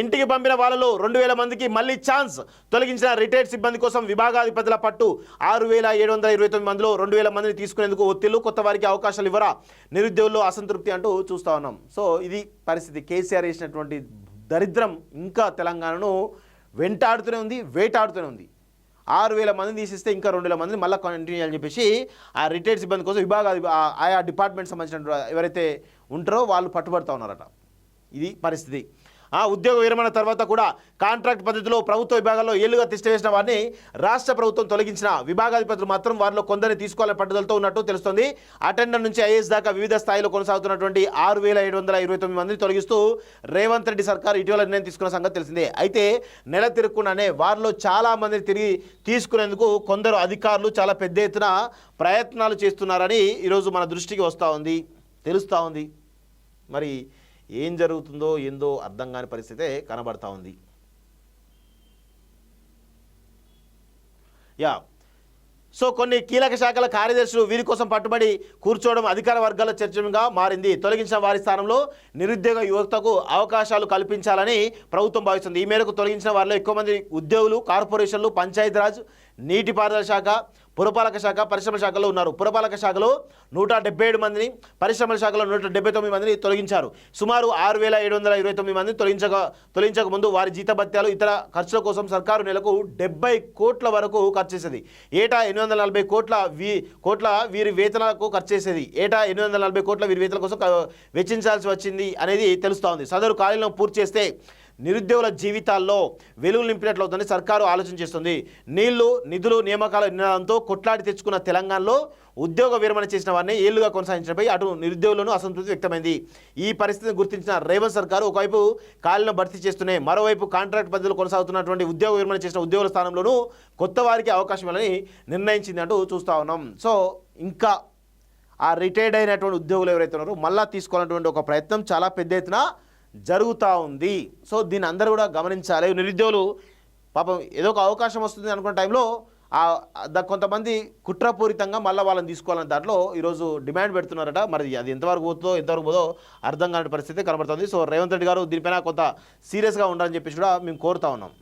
ఇంటికి పంపిన వాళ్ళలో 2000 మందికి మళ్ళీ ఛాన్స్. తొలగించిన రిటైర్డ్ సిబ్బంది కోసం విభాగాధిపతుల పట్టు. 6729 మందిలో 2000 మందిని తీసుకునేందుకు ఒత్తిళ్లు. కొత్త వారికి అవకాశాలు ఇవ్వరా, నిరుద్యోగుల్లో అసంతృప్తి అంటూ చూస్తూ ఉన్నాం. సో ఇది పరిస్థితి. కేసీఆర్ చేసినటువంటి దరిద్రం ఇంకా తెలంగాణను వెంటాడుతూనే ఉంది, వేటాడుతూనే ఉంది. 6000 మందిని తీసిస్తే ఇంకా 2000 మందిని మళ్ళీ కంటిన్యూ చేయాలని చెప్పేసి ఆ రిటైర్డ్ సిబ్బంది కోసం ఆయా డిపార్ట్మెంట్ సంబంధించిన ఎవరైతే ఉంటారో వాళ్ళు పట్టుబడుతూ ఉన్నారట. ఇది పరిస్థితి. ఉద్యోగ విరమణ తర్వాత కూడా కాంట్రాక్ట్ పద్ధతిలో ప్రభుత్వ విభాగాల్లో ఏళ్లుగా తిష్టవేసిన వారిని రాష్ట్ర ప్రభుత్వం తొలగించిన విభాగాధిపతులు మాత్రం వారిలో కొందరిని తీసుకోవాలని పట్టుదలతో ఉన్నట్టు తెలుస్తోంది. అటెండర్ నుంచి ఐఏఎస్ దాకా వివిధ స్థాయిలో కొనసాగుతున్నటువంటి 6729 మందిని తొలగిస్తూ రేవంత్ రెడ్డి సర్కార్ ఇటీవల నిర్ణయం తీసుకున్న సంగతి తెలిసిందే. అయితే నెల తిరగకుండానే వారిలో చాలా మందిని తిరిగి తీసుకునేందుకు కొందరు అధికారులు చాలా పెద్ద ఎత్తున ప్రయత్నాలు చేస్తున్నారని ఈరోజు మన దృష్టికి వస్తూ ఉంది, తెలుస్తూ ఉంది. మరి ఏం జరుగుతుందో ఏందో అర్థం కాని పరిస్థితే కనబడతా ఉంది. సో కొన్ని కీలక శాఖల కార్యదర్శులు వీరి కోసం పట్టుబడి కూర్చోవడం అధికార వర్గాల చర్చగా మారింది. తొలగించిన వారి స్థానంలో నిరుద్యోగ యువతకు అవకాశాలు కల్పించాలని ప్రభుత్వం భావిస్తుంది. ఈ మేరకు తొలగించిన వారిలో ఎక్కువ మంది ఉద్యోగులు కార్పొరేషన్లు, పంచాయతీరాజ్, నీటిపారుదల శాఖ, పురపాలక శాఖ, పరిశ్రమల శాఖలో ఉన్నారు. పురపాలక శాఖలో 177 మందిని, పరిశ్రమల శాఖలో 179 మందిని తొలగించారు. సుమారు 6729 మందిని తొలగించక ముందు వారి జీతభత్యాలు, ఇతర ఖర్చుల కోసం సర్కారు నెలకు 70 కోట్ల వరకు ఖర్చు చేసేది. ఏటా 840 కోట్ల వీరి వేతనాలకు ఖర్చు చేసేది. ఏటా 840 కోట్ల వీరి వేతనాల కోసం వెచ్చించాల్సి వచ్చింది అనేది తెలుస్తూ ఉంది. సదరు ఖాళీలను పూర్తి చేస్తే నిరుద్యోగుల జీవితాల్లో వెలుగు నింపినట్లు అవుతుందని సర్కారు ఆలోచన చేస్తుంది. నీళ్లు, నిధులు, నియామకాల నినాదంతో కొట్లాడి తెచ్చుకున్న తెలంగాణలో ఉద్యోగ విరమణ చేసిన వారిని ఏళ్లుగా కొనసాగించడంపై అటు నిరుద్యోగులను అసంతృప్తి వ్యక్తమైంది. ఈ పరిస్థితిని గుర్తించిన రేవంత్ సర్కారు ఒకవైపు ఖాళీలను భర్తీ చేస్తూనే మరోవైపు కాంట్రాక్ట్ పద్ధతిలో కొనసాగుతున్నటువంటి ఉద్యోగ విరమణ చేసిన ఉద్యోగుల స్థానంలోనూ కొత్త వారికి అవకాశం ఇవ్వాలని నిర్ణయించింది అంటూ చూస్తూ ఉన్నాం. సో ఇంకా ఆ రిటైర్డ్ అయినటువంటి ఉద్యోగులు ఎవరైతే ఉన్నారో మళ్ళా తీసుకోవాలన్నటువంటి ఒక ప్రయత్నం చాలా పెద్ద ఎత్తున జరుగుతూ ఉంది. సో దీన్ని అందరూ కూడా గమనించాలి. నిరుద్యోగులు పాపం ఏదో ఒక అవకాశం వస్తుంది అనుకున్న టైంలో కొంతమంది కుట్రపూరితంగా మళ్ళీ వాళ్ళని తీసుకోవాలని దాంట్లో ఈరోజు డిమాండ్ పెడుతున్నారట. మరి అది ఎంతవరకు పోదో అర్థం కాని పరిస్థితి కనబడుతుంది. సో రేవంత్ రెడ్డి గారు దీనిపైన కొంత సీరియస్గా ఉండాలని చెప్పేసి కూడా మేము కోరుతా ఉన్నాం.